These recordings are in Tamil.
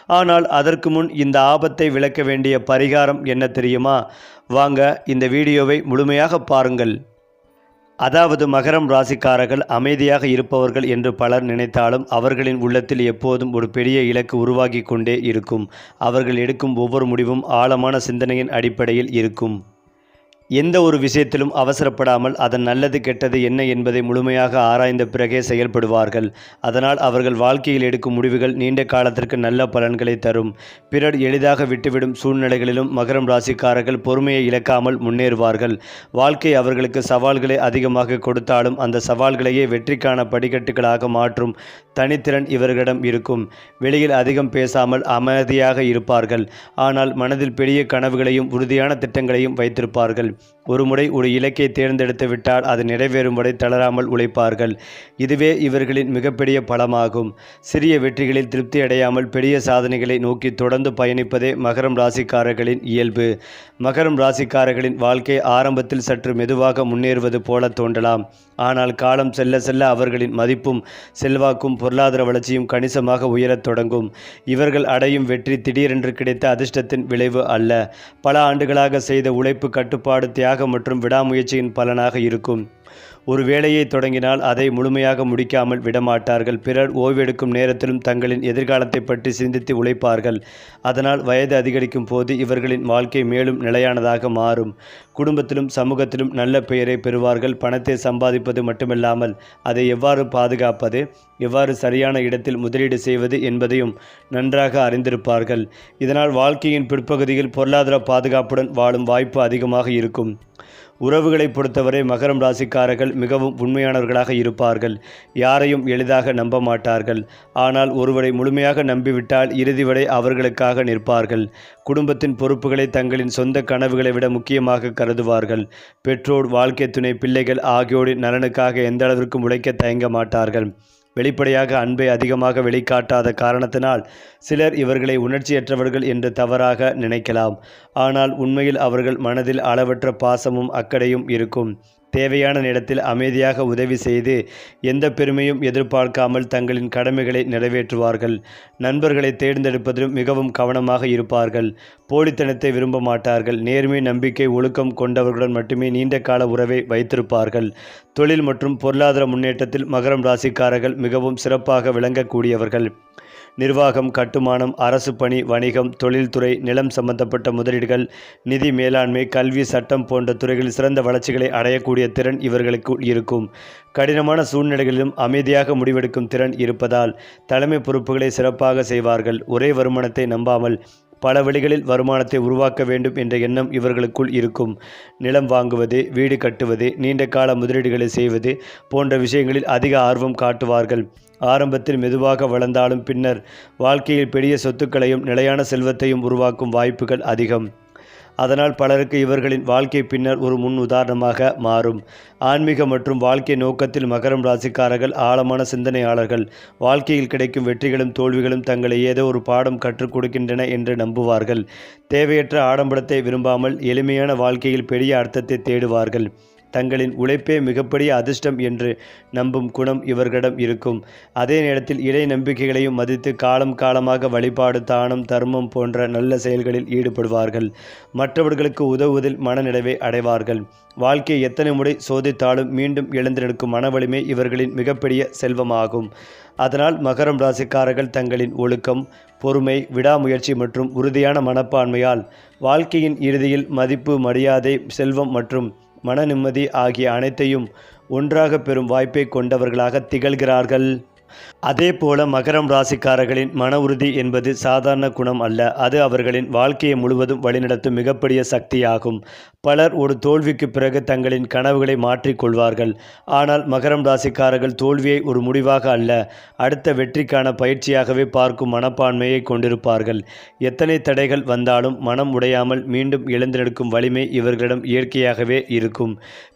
ஆனால் அதற்கு முன் இந்த ஆபத்தை விளக்க வேண்டிய பரிகாரம் என்ன தெரியுமா? வாங்க இந்த வீடியோவை முழுமையாக பாருங்கள். அதாவது மகரம் ராசிக்காரர்கள் அமைதியாக இருப்பவர்கள் என்று பலர் நினைத்தாலும் அவர்களின் உள்ளத்தில் எப்போதும் ஒரு பெரிய இலக்கு உருவாகி கொண்டே இருக்கும். அவர்கள் எடுக்கும் ஒவ்வொரு முடிவும் ஆழமான சிந்தனையின் அடிப்படையில் இருக்கும். எந்த ஒரு விஷயத்திலும் அவசரப்படாமல் அதன் நல்லது கெட்டது என்ன என்பதை முழுமையாக ஆராய்ந்த பிறகே செயல்படுவார்கள். அதனால் அவர்கள் வாழ்க்கையில் எடுக்கும் முடிவுகள் நீண்ட காலத்திற்கு நல்ல பலன்களை தரும். பிறர் எளிதாக விட்டுவிடும் சூழ்நிலைகளிலும் மகரம் ராசிக்காரர்கள் பொறுமையை இழக்காமல் முன்னேறுவார்கள். வாழ்க்கை அவர்களுக்கு சவால்களை அதிகமாக கொடுத்தாலும் அந்த சவால்களையே வெற்றிக்கான படிக்கட்டுகளாக மாற்றும் தனித்திறன் இவர்களிடம் இருக்கும். வெளியில் அதிகம் பேசாமல் அமைதியாக இருப்பார்கள். ஆனால் மனதில் பெரிய கனவுகளையும் உறுதியான திட்டங்களையும் வைத்திருப்பார்கள். ஒருமுறை ஒரு இலக்கை தேர்ந்தெடுத்து விட்டால் அது நிறைவேறும் வரை தளராமல் உழைப்பார்கள். இதுவே இவர்களின் மிகப்பெரிய பலமாகும். சிறிய வெற்றிகளில் திருப்தி அடையாமல் பெரிய சாதனைகளை நோக்கி தொடர்ந்து பயணிப்பதே மகரம் ராசிக்காரர்களின் இயல்பு. மகரம் ராசிக்காரர்களின் வாழ்க்கை ஆரம்பத்தில் சற்று மெதுவாக முன்னேறுவது போல தோன்றலாம். ஆனால் காலம் செல்ல செல்ல அவர்களின் மதிப்பும் செல்வாக்கும் பொருளாதார வளர்ச்சியும் கணிசமாக உயரத் தொடங்கும். இவர்கள் அடையும் வெற்றி திடீரென்று கிடைத்த அதிர்ஷ்டத்தின் விளைவு அல்ல. பல ஆண்டுகளாக செய்த உழைப்பு, கட்டுப்பாடு, தியாகம் மற்றும் விடாமுயற்சியின் பலனாக இருக்கும். ஒரு வேலையை தொடங்கினால் அதை முழுமையாக முடிக்காமல் விடமாட்டார்கள். பிறர் ஓய்வெடுக்கும் நேரத்திலும் தங்களின் எதிர்காலத்தை பற்றி சிந்தித்து உழைப்பார்கள். அதனால் வயது அதிகரிக்கும் போது இவர்களின் வாழ்க்கை மேலும் நிலையானதாக மாறும். குடும்பத்திலும் சமூகத்திலும் நல்ல பெயரை பெறுவார்கள். பணத்தை சம்பாதிப்பது மட்டுமில்லாமல் அதை எவ்வாறு பாதுகாப்பது, எவ்வாறு சரியான இடத்தில் முதலீடு செய்வது என்பதையும் நன்றாக அறிந்திருப்பார்கள். இதனால் வாழ்க்கையின் பிற்பகுதியில் பொருளாதார பாதுகாப்புடன் வாழும் வாய்ப்பு அதிகமாக இருக்கும். உறவுகளை பொறுத்தவரை மகரம் ராசிக்காரர்கள் மிகவும் உண்மையானவர்களாக இருப்பார்கள். யாரையும் எளிதாக நம்ப மாட்டார்கள். ஆனால் ஒருவரை முழுமையாக நம்பிவிட்டால் இறுதி வரை அவர்களுக்காக நிற்பார்கள். குடும்பத்தின் பொறுப்புகளை தங்களின் சொந்த கனவுகளை விட முக்கியமாக கருதுவார்கள். பெற்றோர், வாழ்க்கை துணை, பிள்ளைகள் ஆகியோரின் நலனுக்காக எந்த அளவிற்கும் உழைக்க தயங்க மாட்டார்கள். வெளிப்படையாக அன்பை அதிகமாக வெளிக்காட்டாத காரணத்தினால் சிலர் இவர்களை உணர்ச்சியற்றவர்கள் என்று தவறாக நினைக்கலாம். ஆனால் உண்மையில் அவர்கள் மனதில் அளவற்ற பாசமும் அக்கறையும் இருக்கும். தேவையான நேரத்தில் அமைதியாக உதவி செய்து எந்த பெருமையும் எதிர்பார்க்காமல் தங்களின் கடமைகளை நிறைவேற்றுவார்கள். நண்பர்களை தேர்ந்தெடுப்பதிலும் மிகவும் கவனமாக இருப்பார்கள். போலித்தனத்தை விரும்ப மாட்டார்கள். நேர்மை, நம்பிக்கை, ஒழுக்கம் கொண்டவர்களுடன் மட்டுமே நீண்ட கால உறவை வைத்திருப்பார்கள். தொழில் மற்றும் பொருளாதார முன்னேற்றத்தில் மகரம் ராசிக்காரர்கள் மிகவும் சிறப்பாக விளங்கக்கூடியவர்கள். நிர்வாகம், கட்டுமானம், அரசு பணி, வணிகம், தொழில்துறை, நிலம் சம்பந்தப்பட்ட முதலீடுகள், நிதி மேலாண்மை, கல்வி, சட்டம் போன்ற துறைகளில் சிறந்த வளர்ச்சிகளை அடையக்கூடிய திறன் இவர்களுக்கு இருக்கும். கடினமான சூழ்நிலைகளிலும் அமைதியாக முடிவெடுக்கும் திறன் இருப்பதால் தலைமை பொறுப்புகளை சிறப்பாக செய்வார்கள். ஒரே வருமானத்தை நம்பாமல் பல வழிகளில் வருமானத்தை உருவாக்க வேண்டும் என்ற எண்ணம் இவர்களுக்குள் இருக்கும். நிலம் வாங்குவது, வீடு கட்டுவது, நீண்ட கால முதலீடுகளை செய்வது போன்ற விஷயங்களில் அதிக ஆர்வம் காட்டுவார்கள். ஆரம்பத்தில் மெதுவாக வளர்ந்தாலும் பின்னர் வாழ்க்கையில் பெரிய சொத்துக்களையும் நிலையான செல்வத்தையும் உருவாக்கும் வாய்ப்புகள் அதிகம். அதனால் பலருக்கு இவர்களின் வாழ்க்கை பின்னர் ஒரு முன் உதாரணமாக மாறும். ஆன்மீக மற்றும் வாழ்க்கை நோக்கத்தில் மகரம் ராசிக்காரர்கள் ஆழமான சிந்தனையாளர்கள். வாழ்க்கையில் கிடைக்கும் வெற்றிகளும் தோல்விகளும் தங்களை ஏதோ ஒரு பாடம் கற்றுக் கொடுக்கின்றன என்று நம்புவார்கள். தேவையற்ற ஆடம்பரத்தை விரும்பாமல் எளிமையான வாழ்க்கையில் பெரிய அர்த்தத்தை தேடுவார்கள். தங்களின் உழைப்பே மிகப்பெரிய அதிர்ஷ்டம் என்று நம்பும் குணம் இவர்களிடம் இருக்கும். அதே நேரத்தில் இறை நம்பிக்கைகளையும் மதித்து காலம் காலமாக வழிபாடு, தானம், தர்மம் போன்ற நல்ல செயல்களில் ஈடுபடுவார்கள். மற்றவர்களுக்கு உதவுவதில் மனநிறைவை அடைவார்கள். வாழ்க்கை எத்தனை முறை சோதித்தாலும் மீண்டும் எழுந்திருக்கும் மன வலிமை இவர்களின் மிகப்பெரிய செல்வமாகும். அதனால் மகரம் ராசிக்காரர்கள் தங்களின் ஒழுக்கம், பொறுமை, விடாமுயற்சி மற்றும் உறுதியான மனப்பான்மையால் வாழ்க்கையின் இறுதியில் மதிப்பு, மரியாதை, செல்வம் மற்றும் மன நிம்மதி ஆகிய அனைத்தையும் ஒன்றாக பெறும் வாய்ப்பை கொண்டவர்களாக திகழ்கிறார்கள். அதேபோல மகரம் ராசிக்காரர்களின் மன உறுதி என்பது சாதாரண குணம் அல்ல. அது அவர்களின் வாழ்க்கையை முழுவதும் வழிநடத்தும் மிகப்பெரிய சக்தியாகும். பலர் ஒரு தோல்விக்கு பிறகு தங்களின் கனவுகளை மாற்றிக்கொள்வார்கள். ஆனால் மகரம் ராசிக்காரர்கள் தோல்வியை ஒரு முடிவாக அல்ல, அடுத்த வெற்றிக்கான பயிற்சியாகவே பார்க்கும் மனப்பான்மையை கொண்டிருப்பார்கள். எத்தனை தடைகள் வந்தாலும் மனம் உடையாமல் மீண்டும் எழுந்தெடுக்கும் வலிமை இவர்களிடம் இயற்கையாகவே இருக்கும்.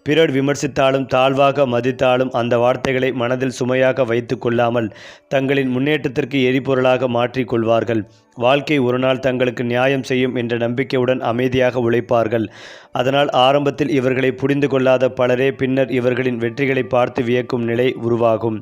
பிறர் விமர்சித்தாலும் தாழ்வாக மதித்தாலும் அந்த வார்த்தைகளை மனதில் சுமையாக வைத்து கொள்ளாமல் தங்களின் முன்னேற்றத்திற்கு எரிபொருளாக மாற்றிக்கொள்வார்கள். வாழ்க்கை ஒரு நாள் தங்களுக்கு நியாயம் செய்யும் என்ற நம்பிக்கையுடன் அமைதியாக உழைப்பார்கள். அதனால் ஆரம்பத்தில் இவர்களை புரிந்து கொள்ளாத பலரே பின்னர் இவர்களின் வெற்றிகளை பார்த்து வியக்கும் நிலை உருவாகும்.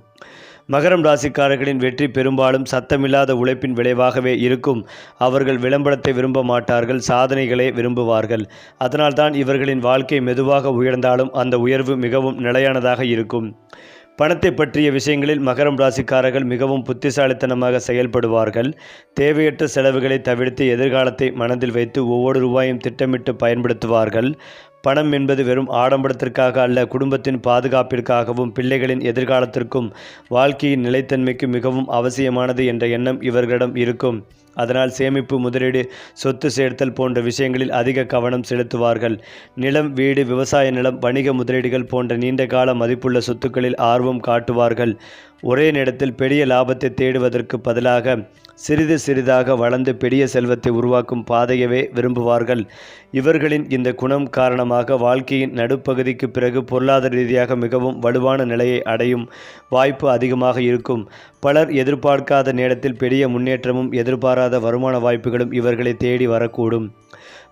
மகரம் ராசிக்காரர்களின் வெற்றி பெரும்பாலும் சத்தமில்லாத உழைப்பின் விளைவாகவே இருக்கும். அவர்கள் விளம்பரத்தை விரும்ப மாட்டார்கள், சாதனைகளை விரும்புவார்கள். அதனால்தான் இவர்களின் வாழ்க்கை மெதுவாக உயர்ந்தாலும் அந்த உயர்வு மிகவும் நிலையானதாக இருக்கும். பணத்தை பற்றிய விஷயங்களில் மகரம் ராசிக்காரர்கள் மிகவும் புத்திசாலித்தனமாக செயல்படுவார்கள். தேவையற்ற செலவுகளை தவிர்த்து எதிர்காலத்தை மனதில் வைத்து ஒவ்வொரு ரூபாயும் திட்டமிட்டு பயன்படுத்துவார்கள். பணம் என்பது வெறும் ஆடம்பரத்திற்காக அல்ல, குடும்பத்தின் பாதுகாப்பிற்காகவும் பிள்ளைகளின் எதிர்காலத்திற்கும் வாழ்க்கையின் நிலைத்தன்மைக்கு மிகவும் அவசியமானது என்ற எண்ணம் இவர்களிடம் இருக்கும். அதனால் சேமிப்பு, முதலீடு, சொத்து சேர்த்தல் போன்ற விஷயங்களில் அதிக கவனம் செலுத்துவார்கள். நிலம், வீடு, விவசாய நிலம், வணிக முதலீடுகள் போன்ற நீண்டகால மதிப்புள்ள சொத்துக்களில் ஆர்வம் காட்டுவார்கள். ஒரே நேரத்தில் பெரிய லாபத்தை தேடுவதற்கு பதிலாக சிறிது சிறிதாக வளர்ந்து பெரிய செல்வத்தை உருவாக்கும் பாதையவே விரும்புவார்கள். இவர்களின் இந்த குணம் காரணமாக வாழ்க்கையின் நடுப்பகுதிக்கு பிறகு பொருளாதார ரீதியாக மிகவும் வலுவான நிலையை அடையும் வாய்ப்பு அதிகமாக இருக்கும். பலர் எதிர்பார்க்காத நேரத்தில் பெரிய முன்னேற்றமும் எதிர்பாராத வருமான வாய்ப்புகளும் இவர்களை தேடி வரக்கூடும்.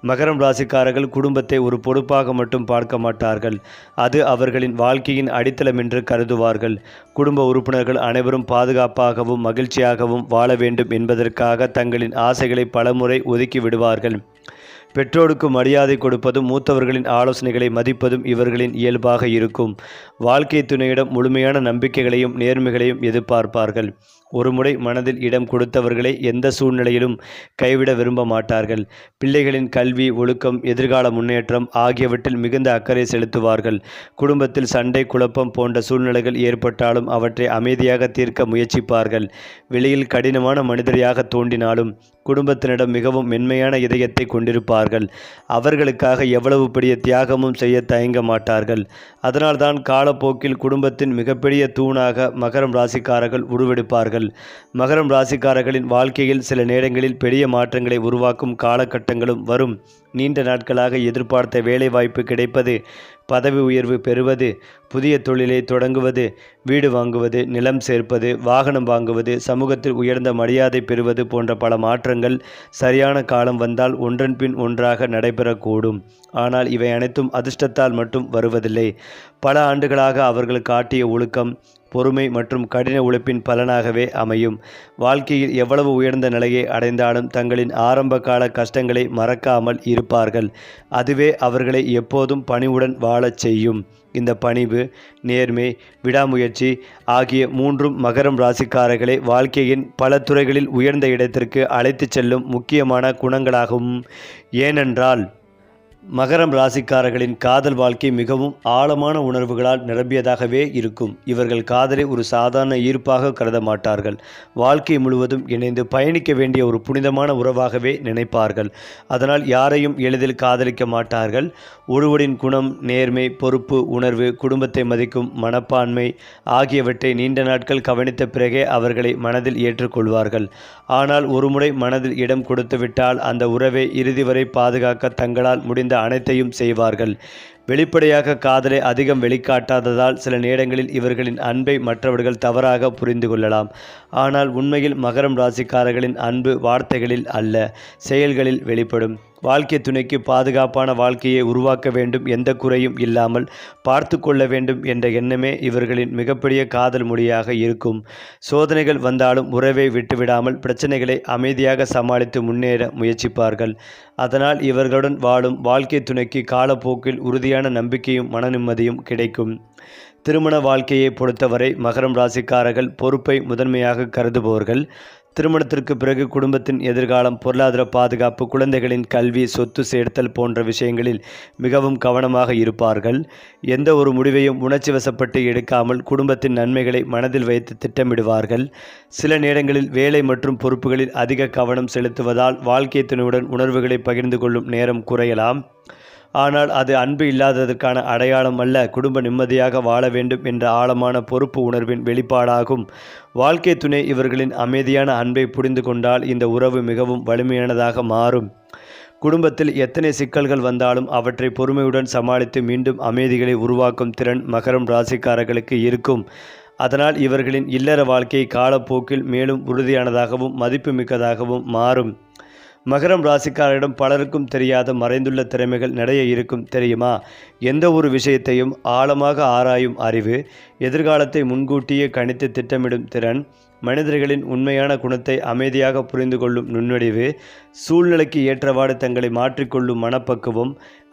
மகரம் ராசிக்காரர்கள் குடும்பத்தை ஒரு பொறுப்பாக மட்டும் பார்க்க மாட்டார்கள், அது அவர்களின் வாழ்க்கையின் அடித்தளம் என்று கருதுவார்கள். குடும்ப உறுப்பினர்கள் அனைவரும் பாதுகாப்பாகவும் மகிழ்ச்சியாகவும் வாழ வேண்டும் என்பதற்காக தங்களின் ஆசைகளை பலமுறை ஒதுக்கி விடுவார்கள். பெற்றோருக்கு மரியாதை கொடுப்பதும் மூத்தவர்களின் ஆலோசனைகளை மதிப்பதும் இவர்களின் இயல்பாக இருக்கும். வாழ்க்கை துணையிடம் முழுமையான நம்பிக்கைகளையும் நேர்மைகளையும் எதிர்பார்ப்பார்கள். ஒருமுறை மனதில் இடம் கொடுத்தவர்களை எந்த சூழ்நிலையிலும் கைவிட விரும்ப மாட்டார்கள். பிள்ளைகளின் கல்வி, ஒழுக்கம், எதிர்கால முன்னேற்றம் ஆகியவற்றில் மிகுந்த அக்கறை செலுத்துவார்கள். குடும்பத்தில் சண்டை, குழப்பம் போன்ற சூழ்நிலைகள் ஏற்பட்டாலும் அவற்றை அமைதியாக தீர்க்க முயற்சிப்பார்கள். வெளியில் கடினமான மனிதரையாக தோன்றினாலும் குடும்பத்தினிடம் மிகவும் மென்மையான இதயத்தை கொண்டிருப்பார்கள். அவர்களுக்காக எவ்வளவு பெரிய தியாகமும் செய்ய தயங்க மாட்டார்கள். அதனால்தான் காலப்போக்கில் குடும்பத்தின் மிகப்பெரிய தூணாக மகரம் ராசிக்காரர்கள் உருவெடுப்பார்கள். மகரம் ராசிக்காரர்களின் வாழ்க்கையில் சில நேரங்களில் பெரிய மாற்றங்களை உருவாக்கும் காலகட்டங்களும் வரும். நீண்ட நாட்களாக எதிர்பார்த்த வேலைவாய்ப்பு கிடைப்பது, பதவி உயர்வு பெறுவது, புதிய தொழிலை தொடங்குவது, வீடு வாங்குவது, நிலம் சேர்ப்பது, வாகனம் வாங்குவது, சமூகத்தில் உயர்ந்த மரியாதை பெறுவது போன்ற பல மாற்றங்கள் சரியான காலம் வந்தால் ஒன்றன் பின் ஒன்றாக நடைபெறக்கூடும். ஆனால் இவை அனைத்தும் அதிர்ஷ்டத்தால் மட்டும் வருவதில்லை. பல ஆண்டுகளாக அவர்கள் காட்டிய ஒழுக்கம், பொறுமை மற்றும் கடின உழைப்பின் பலனாகவே அமையும். வாழ்க்கையில் எவ்வளவு உயர்ந்த நிலையை அடைந்தாலும் தங்களின் ஆரம்ப கால கஷ்டங்களை மறக்காமல் இருப்பார்கள். அதுவே அவர்களை எப்போதும் பணிவுடன் வாழச் செய்யும். இந்த பணிவு, நேர்மை, விடாமுயற்சி ஆகிய மூன்றும் மகரம் ராசிக்காரர்களை வாழ்க்கையின் பல துறைகளில் உயர்ந்த இடத்திற்கு அழைத்துச் செல்லும் முக்கியமான குணங்களாகும். ஏனென்றால் மகரம் ராசிக்காரர்களின் காதல் வாழ்க்கை மிகவும் ஆழமான உணர்வுகளால் நிரம்பியதாகவே இருக்கும். இவர்கள் காதலை ஒரு சாதாரண ஈர்ப்பாக கருத மாட்டார்கள். வாழ்க்கை முழுவதும் இணைந்து பயணிக்க வேண்டிய ஒரு புனிதமான உறவாகவே நினைப்பார்கள். அதனால் யாரையும் எளிதில் காதலிக்க மாட்டார்கள். ஒருவரின் குணம், நேர்மை, பொறுப்பு உணர்வு, குடும்பத்தை மதிக்கும் மனப்பான்மை ஆகியவற்றை நீண்ட நாட்கள் கவனித்த பிறகே அவர்களை மனதில் ஏற்றுக்கொள்வார்கள். ஆனால் ஒருமுறை மனதில் இடம் கொடுத்துவிட்டால் அந்த உறவை இறுதி வரை பாதுகாக்க தங்களால் முடிந்த அனைத்தையும் செய்வார்கள். வெளிப்படையாக காதலை அதிகம் வெளிக்காட்டாததால் சில நேரங்களில் இவர்களின் அன்பை மற்றவர்கள் தவறாக புரிந்து கொள்ளலாம். ஆனால் உண்மையில் மகரம் ராசிக்காரர்களின் அன்பு வார்த்தைகளில் அல்ல, செயல்களில் வெளிப்படும். வாழ்க்கை துணைக்கு பாதுகாப்பான வாழ்க்கையை உருவாக்க வேண்டும், எந்த குறையும் இல்லாமல் பார்த்து கொள்ள வேண்டும் என்ற எண்ணமே இவர்களின் மிகப்பெரிய காதல் மொழியாக இருக்கும். சோதனைகள் வந்தாலும் உறவை விட்டுவிடாமல் பிரச்சனைகளை அமைதியாக சமாளித்து முன்னேற முயற்சிப்பார்கள். அதனால் இவர்களுடன் வாழும் வாழ்க்கை துணைக்கு காலப்போக்கில் உறுதியான நம்பிக்கையும் மன நிம்மதியும் கிடைக்கும். திருமண வாழ்க்கையை பொறுத்தவரை மகரம் ராசிக்காரர்கள் பொறுப்பை முதன்மையாக கருதுபவர்கள். திருமணத்திற்கு பிறகு குடும்பத்தின் எதிர்காலம், பொருளாதார பாதுகாப்பு, குழந்தைகளின் கல்வி, சொத்து சேர்த்தல் போன்ற விஷயங்களில் மிகவும் கவனமாக இருப்பார்கள். எந்த ஒரு முடிவையும் உணர்ச்சி வசப்பட்டு எடுக்காமல் குடும்பத்தின் நன்மைகளை மனதில் வைத்து திட்டமிடுவார்கள். சில நேரங்களில் வேலை மற்றும் பொறுப்புகளில் அதிக கவனம் செலுத்துவதால் வாழ்க்கை துணையுடன் உணர்வுகளை பகிர்ந்து கொள்ளும் நேரம் குறையலாம். ஆனால் அது அன்பு இல்லாததற்கான அடையாளம் அல்ல, குடும்ப நிம்மதியாக வாழ வேண்டும் என்ற ஆழமான பொறுப்பு உணர்வின் வெளிப்பாடாகும். வாழ்க்கை துணை இவர்களின் அமைதியான அன்பை புரிந்து கொண்டால் இந்த உறவு மிகவும் வலிமையானதாக மாறும். குடும்பத்தில் எத்தனை சிக்கல்கள் வந்தாலும் அவற்றை பொறுமையுடன் சமாளித்து மீண்டும் அமைதிகளை உருவாக்கும் திறன் மகரம் ராசிக்காரர்களுக்கு இருக்கும். அதனால் இவர்களின் இல்லற வாழ்க்கை காலப்போக்கில் மேலும் உறுதியானதாகவும் மதிப்புமிக்கதாகவும் மாறும். மகரம் ராசிக்காரரிடம் பலருக்கும் தெரியாத மறைந்துள்ள திறமைகள் நிறைய இருக்கும் தெரியுமா? எந்த ஒரு விஷயத்தையும் ஆழமாக ஆராயும் அறிவு, எதிர்காலத்தை முன்கூட்டியே கணித்து திட்டமிடும் திறன், மனிதர்களின் உண்மையான குணத்தை அமைதியாக புரிந்து கொள்ளும் நுண்ணறிவு, சூழ்நிலைக்கு ஏற்றவாறு தங்களை மாற்றிக்கொள்ளும் மனப்பக்குவம்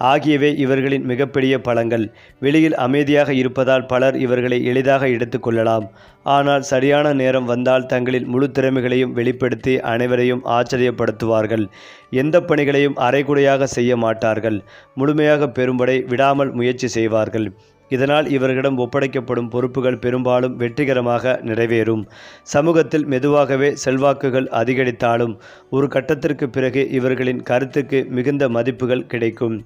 ஆகியவை இவர்களின் மிகப்பெரிய பலங்கள். வெளியில் அமைதியாக இருப்பதால் பலர் இவர்களை எளிதாக எடுத்துக்கொள்ளலாம். ஆனால் சரியான நேரம் வந்தால் தங்களின் முழு திறமைகளையும் வெளிப்படுத்தி அனைவரையும் ஆச்சரியப்படுத்துவார்கள். எந்த பணிகளையும் அரைகுறையாக செய்ய மாட்டார்கள். முழுமையாக பெறும்படி விடாமல் முயற்சி செய்வார்கள். இதனால் இவர்களிடம் ஒப்படைக்கப்படும் பொறுப்புகள் பெரும்பாலும் வெற்றிகரமாக நிறைவேறும். சமூகத்தில் மெதுவாகவே செல்வாக்குகள் அதிகரித்தாலும் ஒரு கட்டத்திற்கு பிறகு இவர்களின் கருத்துக்கு மிகுந்த மதிப்புகள் கிடைக்கும்.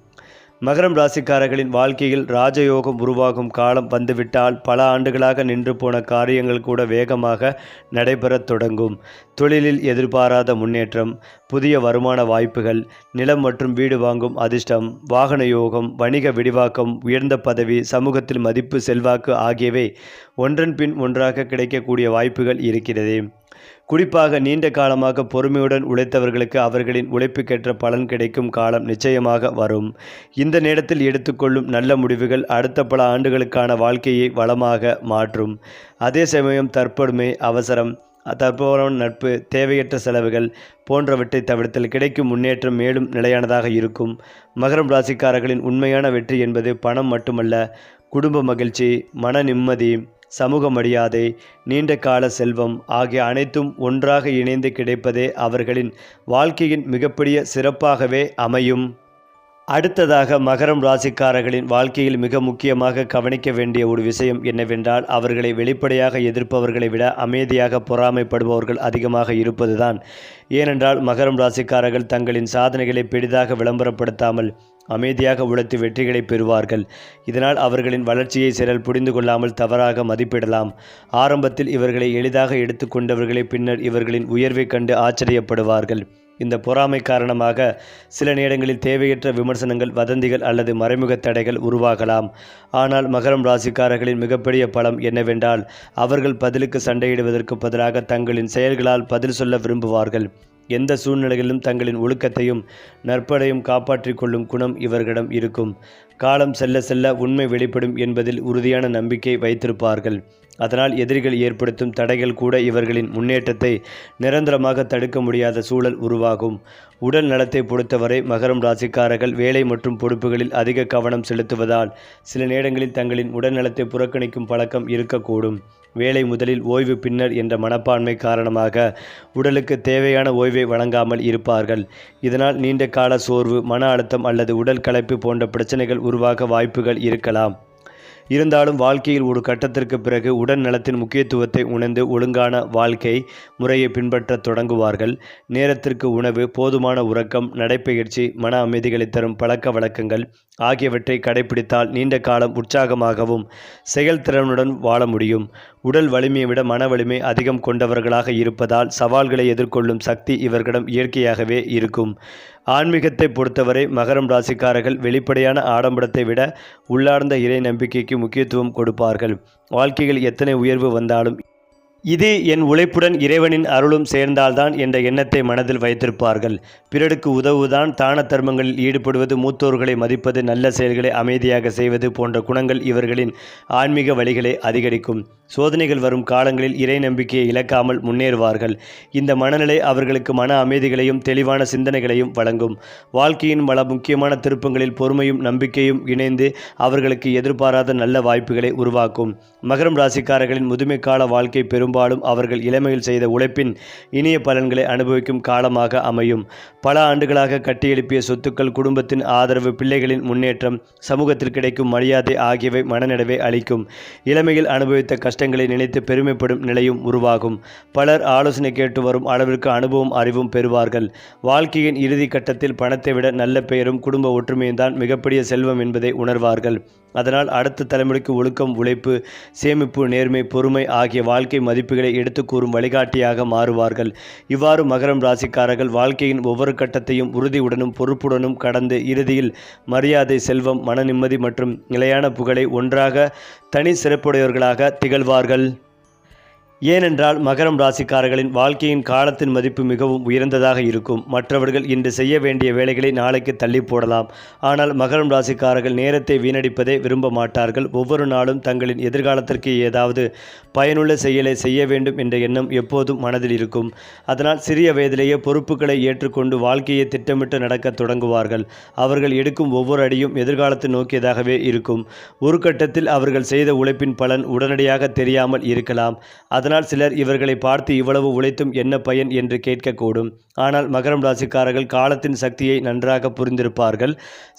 மகரம் ராசிக்காரர்களின் வாழ்க்கையில் ராஜயோகம் உருவாகும் காலம் வந்துவிட்டால் பல ஆண்டுகளாக நின்று போன காரியங்கள் கூட வேகமாக நடைபெறத் தொடங்கும். தொழிலில் எதிர்பாராத முன்னேற்றம், புதிய வருமான வாய்ப்புகள், நிலம் மற்றும் வீடு வாங்கும் அதிர்ஷ்டம், வாகன யோகம், வணிக விரிவாக்கம், உயர்ந்த பதவி, சமூகத்தில் மதிப்பு, செல்வாக்கு ஆகியவை ஒன்றன் பின் ஒன்றாக கிடைக்கக்கூடிய வாய்ப்புகள் இருக்கிறது. குறிப்பாக நீண்ட காலமாக பொறுமையுடன் உழைத்தவர்களுக்கு அவர்களின் உழைப்புக்கேற்ற பலன் கிடைக்கும் காலம் நிச்சயமாக வரும். இந்த நேரத்தில் எடுத்துக்கொள்ளும் நல்ல முடிவுகள் அடுத்த பல ஆண்டுகளுக்கான வாழ்க்கையை வளமாக மாற்றும். அதே சமயம் தற்பொழுமை, அவசரம், தற்போதைய நட்பு, தேவையற்ற செலவுகள் போன்றவற்றை தவிர்த்தல் கிடைக்கும் முன்னேற்றம் மேலும் நிலையானதாக இருக்கும். மகரம் ராசிக்காரர்களின் உண்மையான வெற்றி என்பது பணம் மட்டுமல்ல, குடும்ப மகிழ்ச்சி, மன நிம்மதி, சமூக மரியாதை, நீண்ட கால செல்வம் ஆகிய அனைத்தும் ஒன்றாக இணைந்து கிடைப்பதே அவர்களின் வாழ்க்கையின் மிகப்பெரிய சிறப்பாகவே அமையும். அடுத்ததாக மகரம் ராசிக்காரர்களின் வாழ்க்கையில் மிக முக்கியமாக கவனிக்க வேண்டிய ஒரு விஷயம் என்னவென்றால், அவர்களை வெளிப்படையாக எதிர்ப்பவர்களை விட அமைதியாக பொறாமைப்படுபவர்கள் அதிகமாக இருப்பதுதான். ஏனென்றால் மகரம் ராசிக்காரர்கள் தங்களின் சாதனைகளை பெரிதாக விளம்பரப்படுத்தாமல் அமைதியாக உழைத்து வெற்றிகளை பெறுவார்கள். இதனால் அவர்களின் வளர்ச்சியை சிலர் புரிந்து கொள்ளாமல் தவறாக மதிப்பிடலாம். ஆரம்பத்தில் இவர்களை எளிதாக எடுத்துக்கொண்டவர்களை பின்னர் இவர்களின் உயர்வை கண்டு ஆச்சரியப்படுவார்கள். இந்த பொறாமை காரணமாக சில நேரங்களில் தேவையற்ற விமர்சனங்கள், வதந்திகள் அல்லது மறைமுக தடைகள் உருவாகலாம். ஆனால் மகரம் ராசிக்காரர்களின் மிகப்பெரிய பலம் என்னவென்றால், அவர்கள் பதிலுக்கு சண்டையிடுவதற்கு பதிலாக தங்களின் செயல்களால் பதில் சொல்ல விரும்புவார்கள். எந்த சூழ்நிலைகளிலும் தங்களின் ஒழுக்கத்தையும் நற்படையும் காப்பாற்றிக் கொள்ளும் குணம் இவர்களிடம் இருக்கும். காலம் செல்ல செல்ல உண்மை வெளிப்படும் என்பதில் உறுதியான நம்பிக்கை வைத்திருப்பார்கள். அதனால் எதிரிகள் ஏற்படுத்தும் தடைகள் கூட இவர்களின் முன்னேற்றத்தை நிரந்தரமாக தடுக்க முடியாத சூழல் உருவாகும். உடல் நலத்தை பொறுத்தவரை மகரம் ராசிக்காரர்கள் வேலை மற்றும் பொறுப்புகளில் அதிக கவனம் செலுத்துவதால் சில நேரங்களில் தங்களின் உடல் நலத்தை புறக்கணிக்கும் பழக்கம் இருக்கக்கூடும். வேலை முதலில் ஓய்வு பின்னர் என்ற மனப்பான்மை காரணமாக உடலுக்கு தேவையான ஓய்வை வழங்காமல் இருப்பார்கள். இதனால் நீண்ட கால சோர்வு, மன அழுத்தம் அல்லது உடல் களைப்பு போன்ற பிரச்சனைகள் உருவாக வாய்ப்புகள் இருக்கலாம். இருந்தாலும் வாழ்க்கையில் ஒரு கட்டத்திற்கு பிறகு உடல் நலத்தின் முக்கியத்துவத்தை உணர்ந்து ஒழுங்கான வாழ்க்கை முறையை பின்பற்றத் தொடங்குவார்கள். நேரத்திற்கு உணவு, போதுமான உறக்கம், நடைப்பயிற்சி, மன அமைதிகளை தரும் பழக்க வழக்கங்கள் ஆகியவற்றை கடைபிடித்தால் நீண்ட காலம் உற்சாகமாகவும் செயல்திறனுடன் வாழ முடியும். உடல் வலிமையை விட மன வலிமை அதிகம் கொண்டவர்களாக இருப்பதால் சவால்களை எதிர்கொள்ளும் சக்தி இவர்களிடம் இயற்கையாகவே இருக்கும். ஆன்மீகத்தை பொறுத்தவரை மகரம் ராசிக்காரர்கள் வெளிப்படையான ஆடம்பரத்தை விட உள்ளார்ந்த இறை நம்பிக்கைக்கு முக்கியத்துவம் கொடுப்பார்கள். வாழ்க்கையில் எத்தனை உயர்வு வந்தாலும் இது என் உழைப்புடன் இறைவனின் அருளும் சேர்ந்தால்தான் என்ற எண்ணத்தை மனதில் வைத்திருப்பார்கள். பிறருக்கு உதவுதான், தான தர்மங்களில் ஈடுபடுவது, மூத்தோர்களை மதிப்பது, நல்ல செயல்களை அமைதியாக செய்வது போன்ற குணங்கள் இவர்களின் ஆன்மீக வழிகளை அதிகரிக்கும். சோதனைகள் வரும் காலங்களில் இறை நம்பிக்கையை இழக்காமல் முன்னேறுவார்கள். இந்த மனநிலை அவர்களுக்கு மன அமைதிகளையும் தெளிவான சிந்தனைகளையும் வழங்கும். வாழ்க்கையின் பல முக்கியமான திருப்பங்களில் பொறுமையும் நம்பிக்கையும் இணைந்து அவர்களுக்கு எதிர்பாராத நல்ல வாய்ப்புகளை உருவாக்கும். மகரம் ராசிக்காரர்களின் முதுமை கால வாழ்க்கை பெரும்பாலும் அவர்கள் இளமையில் செய்த உழைப்பின் இனிய பலன்களை அனுபவிக்கும் காலமாக அமையும். பல ஆண்டுகளாக கட்டியெழுப்பிய சொத்துக்கள், குடும்பத்தின் ஆதரவு, பிள்ளைகளின் முன்னேற்றம், சமூகத்தில் கிடைக்கும் மரியாதை ஆகியவை மனநிறைவை அளிக்கும். இளமையில் அனுபவித்த கஷ்டங்களை நினைத்து பெருமைப்படும் நிலையும் உருவாகும். பலர் ஆலோசனை கேட்டு வரும் அளவிற்கு அனுபவம், அறிவும் பெறுவார்கள். வாழ்க்கையின் இறுதி கட்டத்தில் பணத்தை விட நல்ல பெயரும் குடும்ப ஒற்றுமையும் தான் மிகப்பெரிய செல்வம் என்பதை உணர்வார்கள். அதனால் அடுத்த தலைமுறைக்கு ஒழுக்கம், உழைப்பு, சேமிப்பு, நேர்மை, பொறுமை ஆகிய வாழ்க்கை மதிப்புகளை எடுத்து கூறும் வழிகாட்டியாக மாறுவார்கள். இவ்வாறு மகரம் ராசிக்காரர்கள் வாழ்க்கையின் ஒவ்வொரு கட்டத்தையும் உறுதியுடனும் பொறுப்புடனும் கடந்து இறுதியில் மரியாதை, செல்வம், மன நிம்மதி மற்றும் நிலையான புகழை ஒன்றாக தனி சிறப்புடையவர்களாக திகழ்வார்கள். ஏனென்றால் மகரம் ராசிக்காரர்களின் வாழ்க்கையின் காலத்தின் மதிப்பு மிகவும் உயர்ந்ததாக இருக்கும். மற்றவர்கள் இன்று செய்ய வேண்டிய வேலைகளை நாளைக்கு தள்ளி போடலாம். ஆனால் மகரம் ராசிக்காரர்கள் நேரத்தை வீணடிப்பதை விரும்ப மாட்டார்கள். ஒவ்வொரு நாளும் தங்களின் எதிர்காலத்திற்கு ஏதாவது பயனுள்ள செயலை செய்ய வேண்டும் என்ற எண்ணம் எப்போதும் மனதில் இருக்கும். அதனால் சிறிய வயதிலேயே பொறுப்புகளை ஏற்றுக்கொண்டு வாழ்க்கையை திட்டமிட்டு நடக்க தொடங்குவார்கள். அவர்கள் எடுக்கும் ஒவ்வொரு அடியும் எதிர்காலத்தை நோக்கியதாகவே இருக்கும். ஒரு கட்டத்தில் அவர்கள் செய்த உழைப்பின் பலன் உடனடியாக தெரியாமல் இருக்கலாம். அதனால் சிலர் இவர்களை பார்த்து இவ்வளவு உழைத்தும் என்ன பயன் என்று கேட்கக்கூடும். ஆனால் மகரம் ராசிக்காரர்கள் காலத்தின் சக்தியை நன்றாக புரிந்திருப்பார்கள்.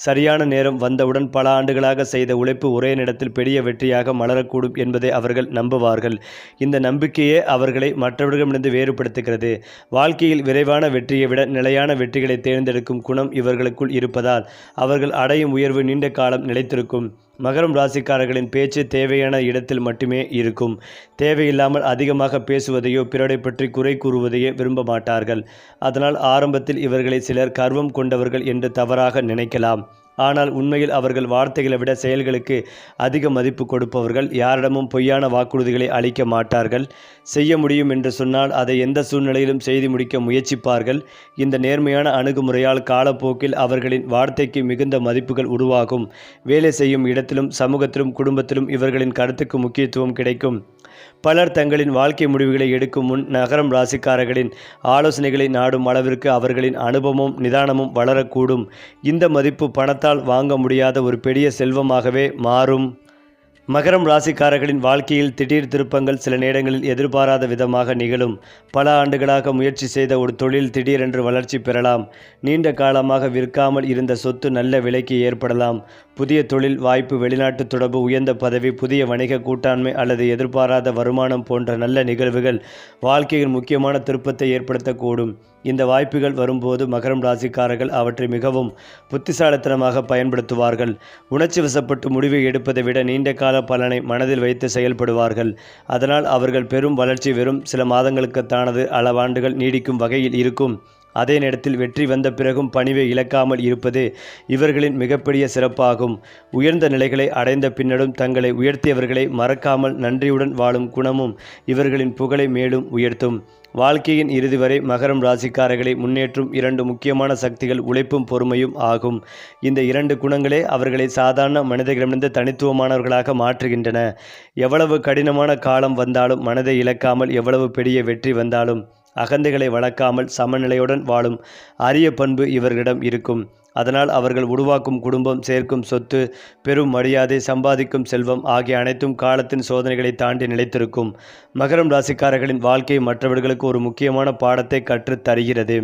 சரியான நேரம் வந்தவுடன் பல ஆண்டுகளாக செய்த உழைப்பு ஒரே நேரத்தில் பெரிய வெற்றியாக மலரக்கூடும் என்பதை அவர்கள் நம்புவார்கள். இந்த நம்பிக்கையே அவர்களை மற்றவர்களிடமிருந்து வேறுபடுத்துகிறது. வாழ்க்கையில் விரைவான வெற்றியை விட நிலையான வெற்றிகளை தேர்ந்தெடுக்கும் குணம் இவர்களுக்குள் இருப்பதால் அவர்கள் அடையும் உயர்வு நீண்ட காலம் நிலைத்திருக்கும். மகரம் ராசிக்காரர்களின் பேச்சு தேவையான இடத்தில் மட்டுமே இருக்கும். தேவையில்லாமல் அதிகமாக பேசுவதையோ பிறரை பற்றி குறை கூறுவதையோ விரும்ப மாட்டார்கள். அதனால் ஆரம்பத்தில் இவர்களை சிலர் கர்வம் கொண்டவர்கள் என்று தவறாக நினைக்கலாம். ஆனால் உண்மையில் அவர்கள் வார்த்தைகளை விட செயல்களுக்கு அதிக மதிப்பு கொடுப்பவர்கள். யாரிடமும் பொய்யான வாக்குறுதிகளை அளிக்க மாட்டார்கள். செய்ய முடியும் என்று சொன்னால் அதை எந்த சூழ்நிலையிலும் செய்து முடிக்க முயற்சிப்பார்கள். இந்த நேர்மையான அணுகுமுறையால் காலப்போக்கில் அவர்களின் வார்த்தைக்கு மிகுந்த மதிப்புகள் உருவாகும். வேலை செய்யும் இடத்திலும் சமூகத்திலும் குடும்பத்திலும் இவர்களின் கருத்துக்கு முக்கியத்துவம் கிடைக்கும். பலர் தங்களின் வாழ்க்கை முடிவுகளை எடுக்கும் முன் மகரம் ராசிக்காரர்களின் ஆலோசனைகளை நாடும் அளவிற்கு அவர்களின் அனுபவமும் நிதானமும் வளரக்கூடும். இந்த மதிப்பு பணத்தால் வாங்க முடியாத ஒரு பெரிய செல்வமாகவே மாறும். மகரம் ராசிக்காரர்களின் வாழ்க்கையில் திடீர் திருப்பங்கள் சில நேரங்களில் எதிர்பாராத விதமாக நிகழும். பல ஆண்டுகளாக முயற்சி செய்த ஒரு தொழில் திடீரென்று வளர்ச்சி பெறலாம். நீண்ட காலமாக விற்காமல் இருந்த சொத்து நல்ல விலைக்கு ஏற்படலாம். புதிய தொழில் வாய்ப்பு, வெளிநாட்டு தொடர்பு, உயர்ந்த பதவி, புதிய வணிக கூட்டாண்மை அல்லது எதிர்பாராத வருமானம் போன்ற நல்ல நிகழ்வுகள் வாழ்க்கையில் முக்கியமான திருப்பத்தை ஏற்படுத்தக்கூடும். இந்த வாய்ப்புகள் வரும்போது மகரம் ராசிக்காரர்கள் அவற்றை மிகவும் புத்திசாலித்தனமாக பயன்படுத்துவார்கள். உணர்ச்சி வசப்பட்டு முடிவை எடுப்பதை விட நீண்ட கால பலனை மனதில் வைத்து செயல்படுவார்கள். அதனால் அவர்கள் பெரும் வளர்ச்சி வெறும் சில மாதங்களுக்குத்தானது அளவாண்டுகள் நீடிக்கும் வகையில் இருக்கும். அதே நேரத்தில் வெற்றி வந்த பிறகும் பணிவை இழக்காமல் இருப்பது இவர்களின் மிகப்பெரிய சிறப்பாகும். உயர்ந்த நிலைகளை அடைந்த பின்னரும் தங்களை உயர்த்தியவர்களை மறக்காமல் நன்றியுடன் வாழும் குணமும் இவர்களின் புகழை மேலும் உயர்த்தும். வாழ்க்கையின் இறுதி வரை மகரம் ராசிக்காரர்களை முன்னேற்றும் இரண்டு முக்கியமான சக்திகள் உழைப்பும் பொறுமையும் ஆகும். இந்த இரண்டு குணங்களே அவர்களை சாதாரண மனிதர்களிடமிருந்து தனித்துவமானவர்களாக மாற்றுகின்றன. எவ்வளவு கடினமான காலம் வந்தாலும் மனதை இழக்காமல், எவ்வளவு பெரிய வெற்றி வந்தாலும் அகந்தைகளை வளர்க்காமல் சமநிலையுடன் வாழும் அரிய பண்பு இவர்களிடம் இருக்கும். அதனால் அவர்கள் உருவாக்கும் குடும்பம், சேர்க்கும் சொத்து, பெரும் மரியாதை, சம்பாதிக்கும் செல்வம் ஆகிய அனைத்தும் காலத்தின் சோதனைகளை தாண்டி நிலைத்திருக்கும். மகரம் ராசிக்காரர்களின் வாழ்க்கை மற்றவர்களுக்கு ஒரு முக்கியமான பாடத்தை கற்றுத் தருகிறது.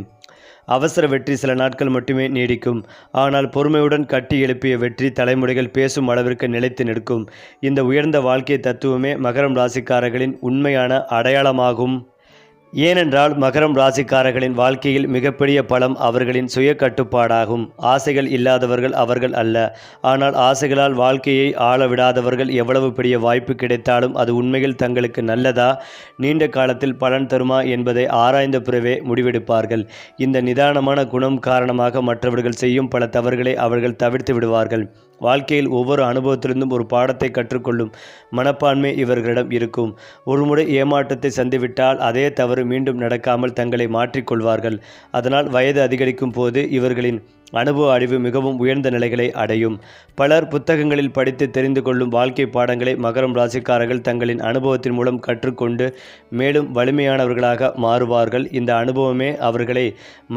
அவசர வெற்றி சில நாட்கள் மட்டுமே நீடிக்கும். ஆனால் பொறுமையுடன் கட்டி எழுப்பிய வெற்றி தலைமுறைகள் பேசும் அளவிற்கு நிலைத்து நிற்கும். இந்த உயர்ந்த வாழ்க்கை தத்துவமே மகரம் ராசிக்காரர்களின் உண்மையான அடையாளமாகும். ஏனென்றால் மகரம் ராசிக்காரர்களின் வாழ்க்கையில் மிகப்பெரிய பலம் அவர்களின் சுய கட்டுப்பாடாகும். ஆசைகள் இல்லாதவர்கள் அவர்கள் அல்ல. ஆனால் ஆசைகளால் வாழ்க்கையை ஆள விடாதவர்கள். எவ்வளவு பெரிய வாய்ப்பு கிடைத்தாலும் அது உண்மையில் தங்களுக்கு நல்லதா, நீண்ட காலத்தில் பலன் தருமா என்பதை ஆராய்ந்த பிறவே முடிவெடுப்பார்கள். இந்த நிதானமான குணம் காரணமாக மற்றவர்கள் செய்யும் பல தவறுகளை அவர்கள் தவிர்த்து விடுவார்கள். வாழ்க்கையில் ஒவ்வொரு அனுபவத்திலிருந்தும் ஒரு பாடத்தை கற்றுக்கொள்ளும் மனப்பான்மை இவர்களிடம் இருக்கும். ஒருமுறை ஏமாற்றத்தை சந்திவிட்டால் அதே தவறு மீண்டும் நடக்காமல் தங்களை மாற்றிக்கொள்வார்கள். அதனால் வயது அதிகரிக்கும் போது இவர்களின் அனுபவ அறிவு மிகவும் உயர்ந்த நிலைகளை அடையும். பலர் புத்தகங்களில் படித்து தெரிந்து கொள்ளும் வாழ்க்கை பாடங்களை மகரம் ராசிக்காரர்கள் தங்களின் அனுபவத்தின் மூலம் கற்றுக்கொண்டு மேலும் வலிமையானவர்களாக மாறுவார்கள். இந்த அனுபவமே அவர்களை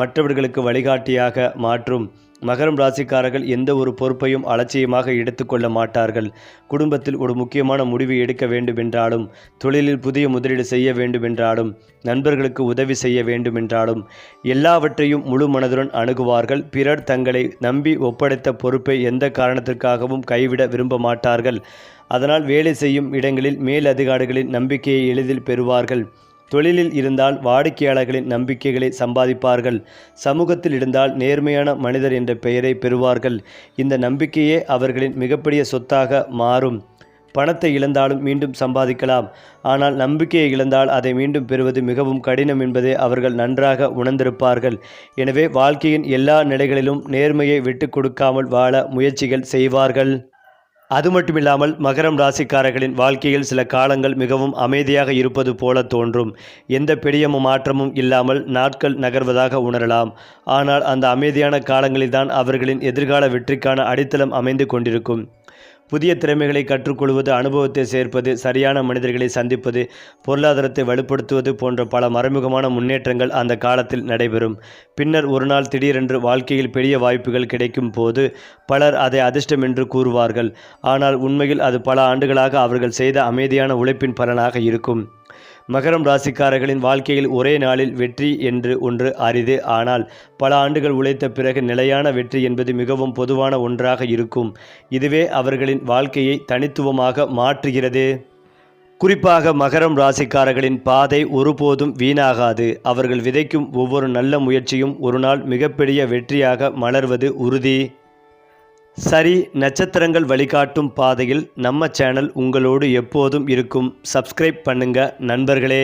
மற்றவர்களுக்கு வழிகாட்டியாக மாற்றும். மகரம் ராசிக்காரர்கள் எந்த ஒரு பொறுப்பையும் அலட்சியமாக எடுத்துக்கொள்ள மாட்டார்கள். குடும்பத்தில் ஒரு முக்கியமான முடிவு எடுக்க வேண்டுமென்றாலும், தொழிலில் புதிய முதலீடு செய்ய வேண்டுமென்றாலும், நண்பர்களுக்கு உதவி செய்ய வேண்டுமென்றாலும் எல்லாவற்றையும் முழு மனதுடன் அணுகுவார்கள். பிறர் தங்களை நம்பி ஒப்படைத்த பொறுப்பை எந்த காரணத்திற்காகவும் கைவிட விரும்ப மாட்டார்கள். அதனால் வேலை செய்யும் இடங்களில் மேலதிகாரிகளின் நம்பிக்கையை எளிதில் பெறுவார்கள். தொழிலில் இருந்தால் வாடிக்கையாளர்களின் நம்பிக்கைகளை சம்பாதிப்பார்கள். சமூகத்தில் இருந்தால் நேர்மையான மனிதர் என்ற பெயரை பெறுவார்கள். இந்த நம்பிக்கையே அவர்களின் மிகப்பெரிய சொத்தாக மாறும். பணத்தை இழந்தாலும் மீண்டும் சம்பாதிக்கலாம். ஆனால் நம்பிக்கையை இழந்தால் அதை மீண்டும் பெறுவது மிகவும் கடினம் என்பதை அவர்கள் நன்றாக உணர்ந்திருப்பார்கள். எனவே வாழ்க்கையின் எல்லா நிலைகளிலும் நேர்மையை விட்டு கொடுக்காமல் வாழ முயற்சிகள் செய்வார்கள். அது மட்டுமில்லாமல் மகரம் ராசிக்காரர்களின் வாழ்க்கையில் சில காலங்கள் மிகவும் அமைதியாக இருப்பது போல தோன்றும். எந்த பெரிய மாற்றமும் இல்லாமல் நாட்கள் நகர்வதாக உணரலாம். ஆனால் அந்த அமைதியான காலங்களில்தான் அவர்களின் எதிர்கால வெற்றிக்கான அடித்தளம் அமைந்து கொண்டிருக்கும். புதிய திறமைகளை கற்றுக்கொள்வது, அனுபவத்தை சேர்ப்பது, சரியான மனிதர்களை சந்திப்பது, பொருளாதாரத்தை வலுப்படுத்துவது போன்ற பல மறைமுகமான முன்னேற்றங்கள் அந்த காலத்தில் நடைபெறும். பின்னர் ஒரு நாள் திடீரென்று வாழ்க்கையில் பெரிய வாய்ப்புகள் கிடைக்கும் போது பலர் அதை அதிர்ஷ்டம் என்று கூறுவார்கள். ஆனால் உண்மையில் அது பல ஆண்டுகளாக அவர்கள் செய்த அமைதியான உழைப்பின் பலனாக இருக்கும். மகரம் ராசிக்காரர்களின் வாழ்க்கையில் ஒரே நாளில் வெற்றி என்று ஒன்று அரிது. ஆனால் பல ஆண்டுகள் உழைத்த பிறகு நிலையான வெற்றி என்பது மிகவும் பொதுவான ஒன்றாக இருக்கும். இதுவே அவர்களின் வாழ்க்கையை தனித்துவமாக மாற்றுகிறது. குறிப்பாக மகரம் ராசிக்காரர்களின் பாதை ஒருபோதும் வீணாகாது. அவர்கள் விதைக்கும் ஒவ்வொரு நல்ல முயற்சியும் ஒரு நாள் மிகப்பெரிய வெற்றியாக மலர்வது உறுதி. சரி, நட்சத்திரங்கள் வழிகாட்டும் பாதையில் நம்ம சேனல் உங்களோடு எப்போதும் இருக்கும். சப்ஸ்கிரைப் பண்ணுங்க நண்பர்களே.